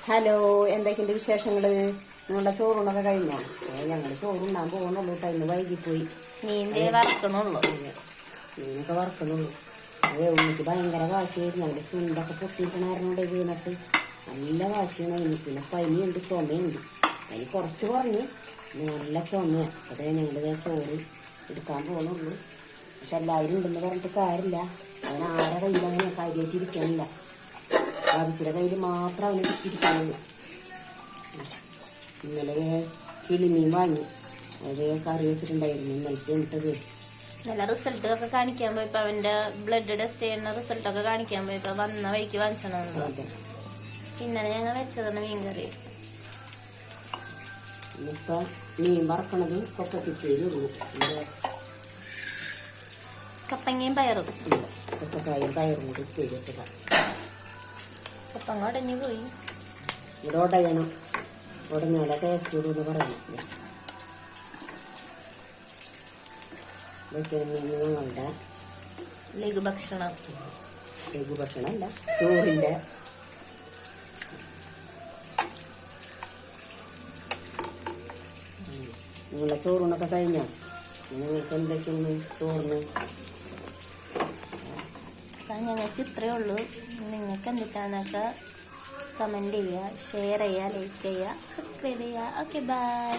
Hello, എന്തൊക്കെയുണ്ട് വിശേഷങ്ങൾ? നിങ്ങളുടെ ചോറൂണൊക്കെ കഴിഞ്ഞോ? ഞങ്ങൾ ചോറുണ്ണാൻ പോകുന്നുള്ളൂ. ഇന്ന് വൈകിപ്പോയി. മീനൊക്കെ വറക്കണുള്ളൂ. അത് ഉണ്ണിക്ക് ഭയങ്കര വാശിയായിരുന്നു. ഞങ്ങളുടെ ചുണ്ടൊക്കെ പൊട്ടിക്കണായിരുന്നോണ്ട് വീണിട്ട് നല്ല വാശിയാണ് അതിന്. പിന്നെ പനിയുണ്ട്, ചുമയുണ്ട്. പനി കുറച്ച് കുറഞ്ഞ് നല്ല ചുമയാണ്. അതേ ഞങ്ങളിത് ചോറ് എടുക്കാൻ പോകുന്നുള്ളൂ. പക്ഷെ എല്ലാവരും ഉണ്ടെന്ന് പറഞ്ഞിട്ട് കാര്യമില്ല. അവൻ ആരുടെ കയ്യിൽ അങ്ങനെ കാര്യമായിട്ട് ഇരിക്കാനില്ല. ബാബിച്ചിയുടെ കയ്യിൽ മാത്രം അവന് ഇരിക്കാനുള്ളൂ. ഇന്നലെ കിളിമീൻ വാങ്ങി അത് കറി വെച്ചിട്ടുണ്ടായിരുന്നു. ഇന്നലത്തെ ഇട്ടത് നല്ല റിസൾട്ടൊക്കെ കാണിക്കാൻ പോയപ്പോ അവന്റെ ബ്ലഡ് ടെസ്റ്റ് ചെയ്യുന്ന റിസൾട്ടൊക്കെ കാണിക്കാൻ പോയപ്പോ വന്ന വഴിക്ക് വാങ്ങിച്ചോണ്ട് ഇന്നലെ ഞങ്ങൾ വെച്ചതാണ് മീൻ കറി. ഇന്നിപ്പോ മീൻ വറക്കണത് കൊപ്പത്തിപ്പേരുള്ളൂ. കപ്പങ്ങയും പയറും കൊപ്പക്കായും പയറും കൂടി ഉപ്പേരി വെച്ചതാണ്. കപ്പങ്ങ ഉടഞ്ഞു പോയി. ഇവിടെ ഉടയണം. ഉടഞ്ഞാല ടേസ്റ്റ് കൂടുമെന്ന് പറയണം. ഇതൊക്കെയാണ് ഞങ്ങളുടെ ലഘുഭക്ഷണം. ലഘുഭക്ഷണമല്ല, ചോറിൻ്റെ. നിങ്ങളെ ചോറൂണൊക്കെ കഴിഞ്ഞോ? നിങ്ങൾക്ക് എന്തൊക്കെയാണ് ചോറിന്? ഞങ്ങൾക്ക് ഇത്രയേ ഉള്ളൂ. നിങ്ങൾക്ക് എന്തിട്ടാന്നൊക്കെ കമൻറ്റ് ചെയ്യുക, ഷെയർ ചെയ്യുക, ലൈക്ക് ചെയ്യുക, സബ്സ്ക്രൈബ് ചെയ്യുക. Okay, by.